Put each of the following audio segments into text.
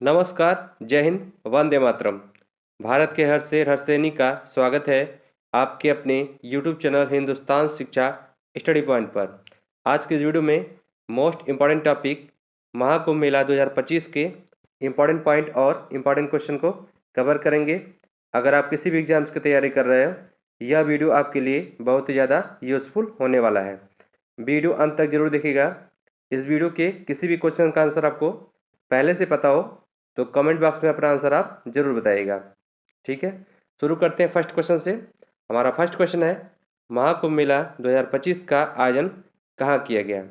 नमस्कार, जय हिंद, वंदे मातरम। भारत के हर शेर हर सैनिक का स्वागत है आपके अपने यूट्यूब चैनल हिंदुस्तान शिक्षा स्टडी पॉइंट पर। आज के इस वीडियो में मोस्ट इम्पॉर्टेंट टॉपिक महाकुंभ मेला 2025 के इम्पॉर्टेंट पॉइंट और इम्पॉर्टेंट क्वेश्चन को कवर करेंगे। अगर आप किसी भी एग्जाम्स की तैयारी कर रहे हो, यह वीडियो आपके लिए बहुत ही ज़्यादा यूज़फुल होने वाला है। वीडियो अंत तक जरूर देखिएगा। इस वीडियो के किसी भी क्वेश्चन का आंसर आपको पहले से पता हो तो कमेंट बॉक्स में अपना आंसर आप जरूर बताइएगा। ठीक है, शुरू करते हैं फर्स्ट क्वेश्चन से। हमारा फर्स्ट क्वेश्चन है, महाकुंभ मेला 2025 का आयोजन कहाँ किया गया?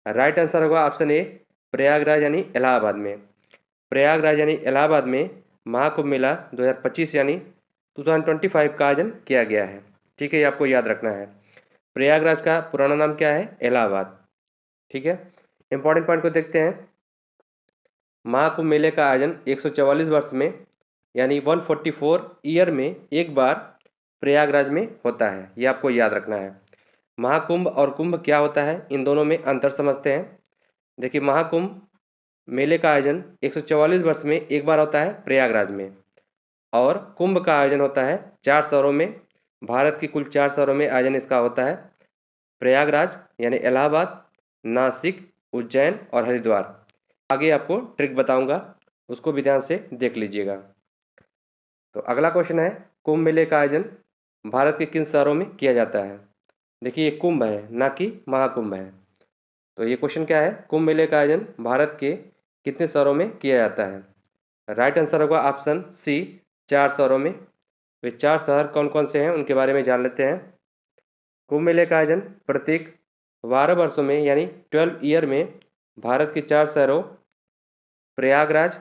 राइट आंसर होगा ऑप्शन ए, प्रयागराज यानी इलाहाबाद में। प्रयागराज यानी इलाहाबाद में महाकुंभ मेला 2025 यानी 2025 का आयोजन किया गया है। ठीक है, ये आपको याद रखना है। प्रयागराज का पुराना नाम क्या है? इलाहाबाद। ठीक है, इंपॉर्टेंट पॉइंट को देखते हैं। महाकुंभ मेले का आयोजन 144 वर्ष में यानी 144 ईयर में एक बार प्रयागराज में होता है। ये आपको याद रखना है। महाकुंभ और कुंभ क्या होता है, इन दोनों में अंतर समझते हैं। देखिए, महाकुंभ मेले का आयोजन 144 वर्ष में एक बार होता है प्रयागराज में, और कुंभ का आयोजन होता है 4 शहरों में। भारत की कुल 4 शहरों में आयोजन इसका होता है। प्रयागराज यानी इलाहाबाद, नासिक, उज्जैन और हरिद्वार। आगे आपको ट्रिक बताऊंगा, उसको भी ध्यान से देख लीजिएगा। तो अगला क्वेश्चन है, कुंभ मेले का आयोजन भारत के किन शहरों में किया जाता है? देखिए, ये कुंभ है ना कि महाकुंभ है। तो ये क्वेश्चन क्या है, कुंभ मेले का आयोजन भारत के कितने शहरों में किया जाता है? राइट आंसर होगा ऑप्शन सी, 4 शहरों में। वे 4 शहर कौन कौन से हैं उनके बारे में जान लेते हैं। कुंभ मेले का आयोजन प्रत्येक 12 वर्षों में यानी 12 ईयर में भारत के 4 शहरों प्रयागराज,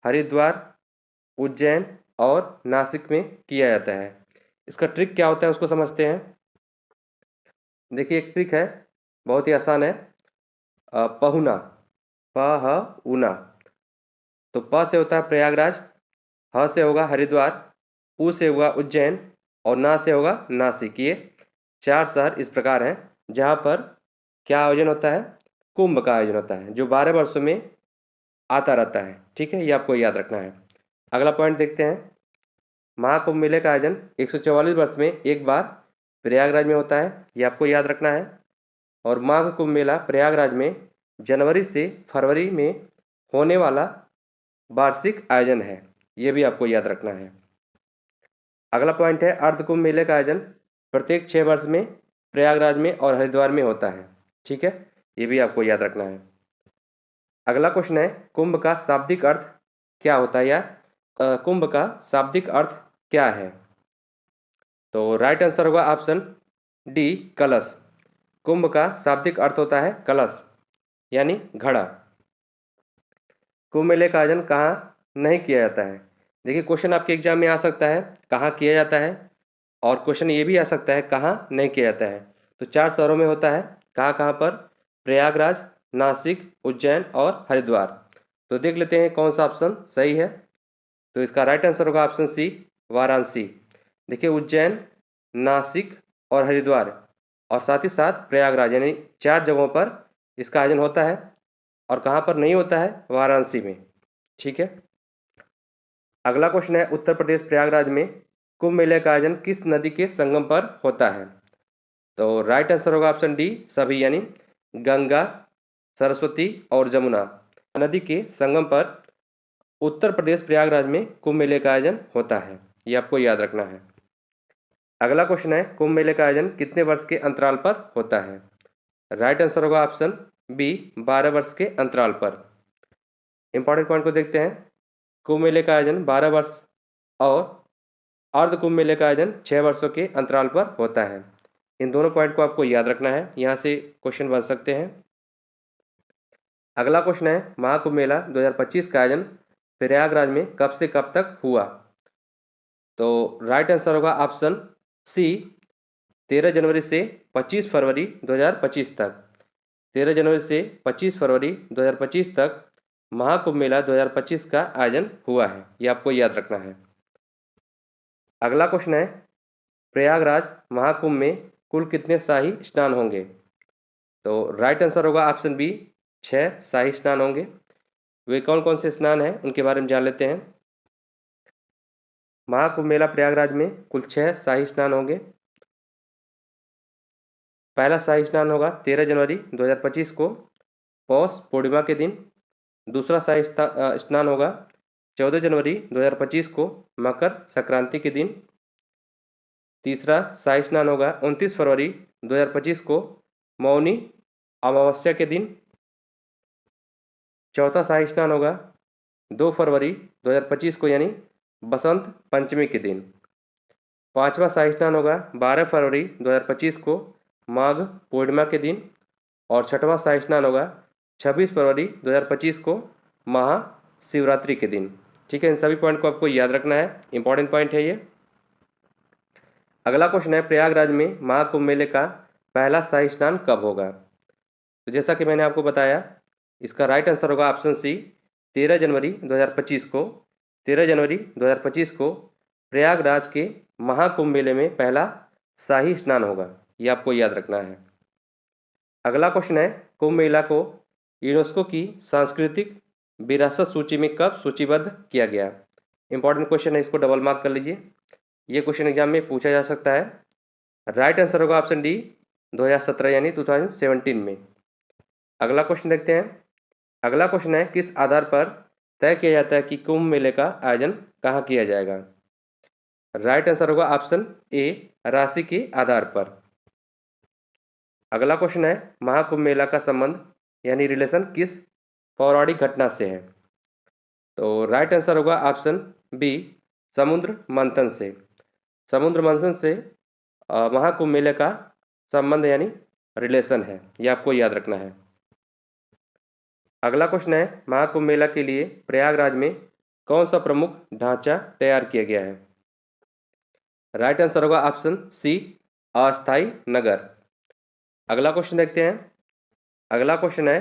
हरिद्वार, उज्जैन और नासिक में किया जाता है। इसका ट्रिक क्या होता है उसको समझते हैं। देखिए, एक ट्रिक है, बहुत ही आसान है। पहुना, प ह उना। तो प से होता है प्रयागराज, ह से होगा हरिद्वार, उ से होगा उज्जैन और ना से होगा नासिक। ये 4 शहर इस प्रकार हैं जहाँ पर क्या आयोजन होता है? कुंभ का आयोजन होता है, जो 12 वर्षों में आता रहता है। ठीक है, ये आपको याद रखना है। अगला पॉइंट देखते हैं। महाकुंभ मेले का आयोजन 144 वर्ष में एक बार प्रयागराज में होता है, ये आपको याद रखना है। और माघ कुंभ मेला प्रयागराज में जनवरी से फरवरी में होने वाला वार्षिक आयोजन है, ये भी आपको याद रखना है। अगला पॉइंट है, अर्ध कुंभ मेले का आयोजन प्रत्येक 6 वर्ष में प्रयागराज में और हरिद्वार में होता है। ठीक है, ये भी आपको याद रखना है। अगला क्वेश्चन है, कुंभ का शाब्दिक अर्थ क्या होता है, या कुंभ का शाब्दिक अर्थ क्या है? तो राइट आंसर होगा ऑप्शन डी, कलश। कुंभ का शाब्दिक अर्थ होता है कलश यानी घड़ा। कुंभ मेले का आयोजन कहाँ नहीं किया जाता है? देखिए, क्वेश्चन आपके एग्जाम में आ सकता है कहाँ किया जाता है, और क्वेश्चन ये भी आ सकता है कहाँ नहीं किया जाता है। तो 4 शहरों में होता है, कहाँ कहाँ पर? प्रयागराज, नासिक, उज्जैन और हरिद्वार। तो देख लेते हैं कौन सा ऑप्शन सही है। तो इसका राइट आंसर होगा ऑप्शन सी, वाराणसी। देखिए, उज्जैन, नासिक और हरिद्वार और साथ ही साथ प्रयागराज यानी 4 जगहों पर इसका आयोजन होता है। और कहाँ पर नहीं होता है? वाराणसी में। ठीक है, अगला क्वेश्चन है, उत्तर प्रदेश प्रयागराज में कुंभ मेले का आयोजन किस नदी के संगम पर होता है? तो राइट आंसर होगा ऑप्शन डी, सभी यानी गंगा, सरस्वती और जमुना नदी के संगम पर उत्तर प्रदेश प्रयागराज में कुंभ मेले का आयोजन होता है, ये आपको याद रखना है। अगला क्वेश्चन है, कुंभ मेले का आयोजन कितने वर्ष के अंतराल पर होता है? राइट आंसर होगा ऑप्शन बी, 12 वर्ष के अंतराल पर। इंपॉर्टेंट पॉइंट को देखते हैं। कुंभ मेले का आयोजन 12 वर्ष और अर्ध कुंभ मेले का आयोजन 6 वर्षों के अंतराल पर होता है। इन दोनों पॉइंट को आपको याद रखना है, यहाँ से क्वेश्चन बन सकते हैं। अगला क्वेश्चन है, महाकुंभ मेला 2025 का आयोजन प्रयागराज में कब से कब तक हुआ? तो राइट आंसर होगा ऑप्शन सी, 13 जनवरी से 25 फरवरी 2025 तक। 13 जनवरी से 25 फरवरी 2025 तक महाकुंभ मेला 2025 का आयोजन हुआ है, ये आपको याद रखना है। अगला क्वेश्चन है, प्रयागराज महाकुंभ में कुल कितने शाही स्नान होंगे? तो राइट आंसर होगा ऑप्शन बी, 6 शाही स्नान होंगे। वे कौन कौन से स्नान हैं उनके बारे में जान लेते हैं। महाकुंभ मेला प्रयागराज में कुल 6 शाही स्नान होंगे। पहला शाही स्नान होगा 13 जनवरी 2025 को पौष पूर्णिमा के दिन। दूसरा शाही स्नान होगा 14 जनवरी 2025 को मकर संक्रांति के दिन। तीसरा शाही स्नान होगा 29 फरवरी 2025 को मौनी अमावस्या के दिन। चौथा शाही स्नान होगा 2 फरवरी 2025 को यानी बसंत पंचमी के दिन। पांचवा शाही स्नान होगा 12 फरवरी 2025 को माघ पूर्णिमा के दिन। और छठवां शाही स्नान होगा 26 फरवरी 2025 को महाशिवरात्रि के दिन। ठीक है, इन सभी पॉइंट को आपको याद रखना है, इंपॉर्टेंट पॉइंट है ये। अगला क्वेश्चन है, प्रयागराज में महाकुंभ मेले का पहला शाही स्नान कब होगा। तो जैसा कि मैंने आपको बताया, इसका राइट आंसर होगा ऑप्शन सी 13 जनवरी 2025 को। 13 जनवरी 2025 को प्रयागराज के महाकुंभ मेले में पहला शाही स्नान होगा, ये आपको याद रखना है। अगला क्वेश्चन है, कुंभ मेला को यूनेस्को की सांस्कृतिक विरासत सूची में कब सूचीबद्ध किया गया। इंपॉर्टेंट क्वेश्चन है, इसको डबल मार्क कर लीजिए, ये क्वेश्चन एग्जाम में पूछा जा सकता है। राइट आंसर होगा ऑप्शन डी 2017 यानी 2017 में। अगला क्वेश्चन देखते हैं। अगला क्वेश्चन है, किस आधार पर तय किया जाता है कि कुंभ मेले का आयोजन कहाँ किया जाएगा। राइट आंसर होगा ऑप्शन ए राशि के आधार पर। अगला क्वेश्चन है, महाकुंभ मेला का संबंध यानी रिलेशन किस पौराणिक घटना से है। तो राइट आंसर होगा ऑप्शन बी समुद्र मंथन से। समुद्र मंथन से महाकुंभ मेले का संबंध यानी रिलेशन है, ये आपको याद रखना है। अगला क्वेश्चन है, महाकुंभ मेला के लिए प्रयागराज में कौन सा प्रमुख ढांचा तैयार किया गया है। राइट आंसर होगा ऑप्शन सी अस्थाई नगर। अगला क्वेश्चन देखते हैं। अगला क्वेश्चन है,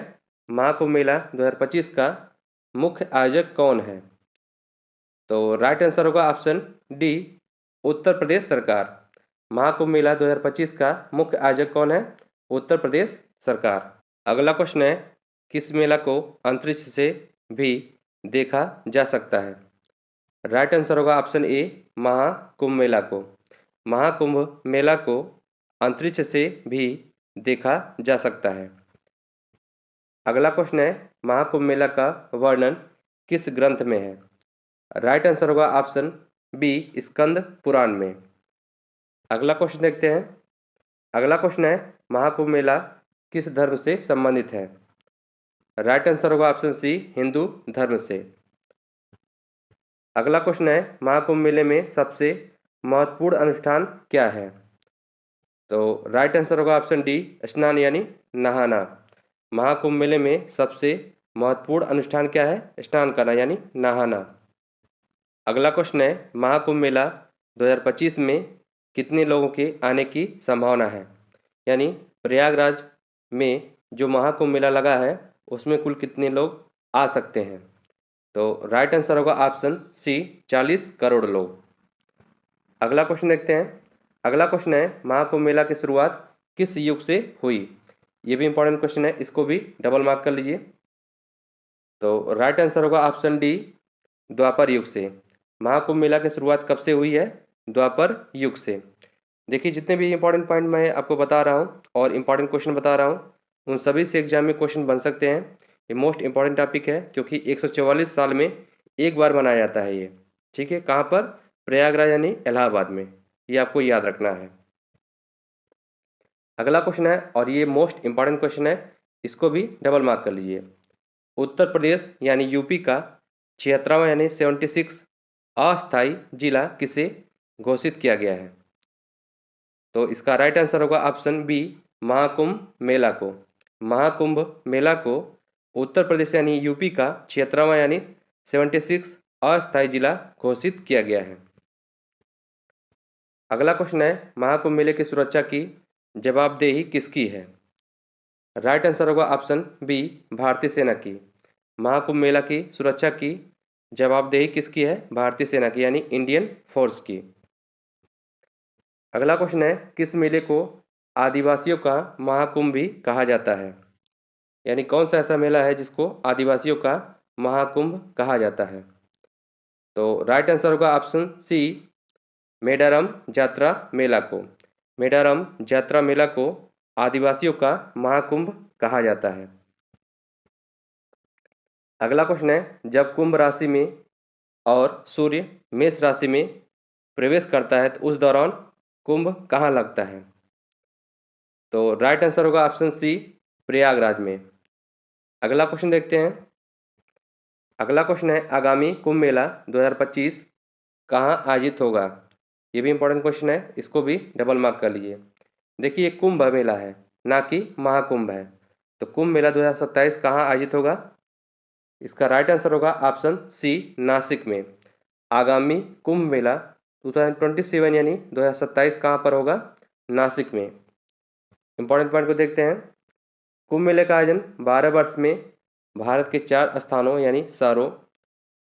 महाकुंभ मेला 2025 का मुख्य आयोजक कौन है। तो राइट आंसर होगा ऑप्शन डी उत्तर प्रदेश सरकार। महाकुंभ मेला 2025 का मुख्य आयोजक कौन है, उत्तर प्रदेश सरकार। अगला क्वेश्चन है, किस मेला को अंतरिक्ष से भी देखा जा सकता है। राइट आंसर होगा ऑप्शन ए महाकुंभ मेला को। महाकुंभ मेला को अंतरिक्ष से भी देखा जा सकता है। अगला क्वेश्चन है, महाकुंभ मेला का वर्णन किस ग्रंथ में है। राइट आंसर होगा ऑप्शन बी स्कंद पुराण में। अगला क्वेश्चन देखते हैं। अगला क्वेश्चन है, महाकुंभ मेला किस धर्म से संबंधित है। राइट आंसर होगा ऑप्शन सी हिंदू धर्म से। अगला क्वेश्चन है, महाकुंभ मेले में सबसे महत्वपूर्ण अनुष्ठान क्या है। तो राइट आंसर होगा ऑप्शन डी स्नान यानी नहाना। महाकुंभ मेले में सबसे महत्वपूर्ण अनुष्ठान क्या है, स्नान करना यानी नहाना। अगला क्वेश्चन है, महाकुंभ मेला 2025 में कितने लोगों के आने की संभावना है। यानी प्रयागराज में जो महाकुंभ मेला लगा है उसमें कुल कितने लोग आ सकते हैं। तो राइट आंसर होगा ऑप्शन सी 40 करोड़ लोग। अगला क्वेश्चन देखते हैं। अगला क्वेश्चन है, महाकुंभ मेला की शुरुआत किस युग से हुई। ये भी इंपॉर्टेंट क्वेश्चन है, इसको भी डबल मार्क कर लीजिए। तो राइट आंसर होगा ऑप्शन डी द्वापर युग से। महाकुंभ मेला की शुरुआत कब से हुई है, द्वापर युग से। देखिए, जितने भी इंपॉर्टेंट पॉइंट मैं आपको बता रहा हूँ और इंपॉर्टेंट क्वेश्चन बता रहा हूँ, उन सभी से एग्जाम में क्वेश्चन बन सकते हैं। ये मोस्ट इंपॉर्टेंट टॉपिक है क्योंकि 144 साल में एक बार बनाया जाता है ये। ठीक है, कहाँ पर, प्रयागराज यानी इलाहाबाद में, ये आपको याद रखना है। अगला क्वेश्चन है और ये मोस्ट इंपॉर्टेंट क्वेश्चन है, इसको भी डबल मार्क कर लीजिए। उत्तर प्रदेश यानी यूपी का 76वां यानी 76 अस्थाई जिला किसे घोषित किया गया है। तो इसका राइट आंसर होगा ऑप्शन बी महाकुंभ मेला को। महाकुंभ मेला को उत्तर प्रदेश यानी यूपी का 76वां यानी 76 अस्थाई जिला घोषित किया गया है। अगला क्वेश्चन है, महाकुंभ मेले की सुरक्षा की जवाबदेही किसकी है। राइट आंसर होगा ऑप्शन बी भारतीय सेना की। महाकुंभ मेला की सुरक्षा की जवाबदेही किसकी है, भारतीय सेना की यानी इंडियन फोर्स की। अगला क्वेश्चन है, किस मेले को आदिवासियों का महाकुंभ भी कहा जाता है। यानी कौन सा ऐसा मेला है जिसको आदिवासियों का महाकुंभ कहा जाता है? तो राइट आंसर होगा ऑप्शन सी, मेडारम जात्रा मेला को। मेडारम जात्रा मेला को आदिवासियों का महाकुंभ कहा जाता है। अगला क्वेश्चन है, जब कुंभ राशि में और सूर्य मेष राशि में प्रवेश करता है तो उस दौरान कुंभ कहाँ लगता है? तो राइट आंसर होगा ऑप्शन सी, प्रयागराज में। अगला क्वेश्चन देखते हैं। अगला क्वेश्चन है, आगामी कुंभ मेला 2025 कहाँ आयोजित होगा? ये भी इंपॉर्टेंट क्वेश्चन है, इसको भी डबल मार्क कर लीजिए। देखिए, ये कुंभ मेला है, ना कि महाकुंभ है। तो कुंभ मेला 2027 कहाँ आयोजित होगा? इसका राइट आंसर होगा ऑप्शन सी, नासिक में। आगामी कुंभ मेला 2027 यानी 2027 कहाँ पर होगा? नासिक में। इंपॉर्टेंट पॉइंट को देखते हैं। कुंभ मेले का आयोजन 12 वर्ष में भारत के 4 स्थानों यानी शहरों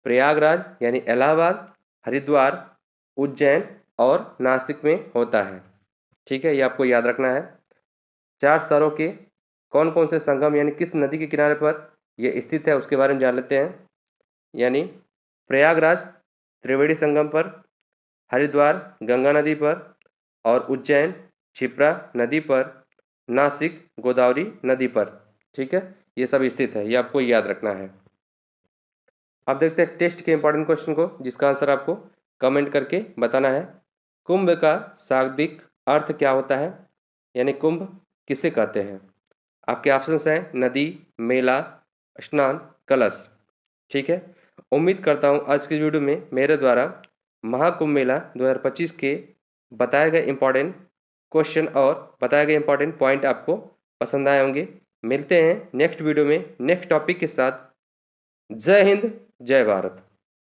प्रयागराज यानी इलाहाबाद, हरिद्वार, उज्जैन और नासिक में होता है। ठीक है, ये आपको याद रखना है। 4 शहरों के कौन कौन से संगम यानी किस नदी के किनारे पर यह स्थित है उसके बारे में जान लेते हैं। यानी प्रयागराज त्रिवेणी संगम पर, हरिद्वार गंगा नदी पर और उज्जैन क्षिप्रा नदी पर, नासिक गोदावरी नदी पर। ठीक है, ये सब स्थित है, ये आपको याद रखना है। अब देखते हैं टेस्ट के इंपॉर्टेंट क्वेश्चन को, जिसका आंसर आपको कमेंट करके बताना है। कुंभ का शाब्दिक अर्थ क्या होता है? यानी कुंभ किसे कहते हैं? आपके ऑप्शंस हैं नदी, मेला, स्नान, कलश। ठीक है, उम्मीद करता हूँ आज की वीडियो में मेरे द्वारा महाकुंभ मेला 2025 के बताए गए इंपॉर्टेंट क्वेश्चन और बताए गए इंपॉर्टेंट पॉइंट आपको पसंद आए होंगे। मिलते हैं नेक्स्ट वीडियो में नेक्स्ट टॉपिक के साथ। जय हिंद, जय भारत।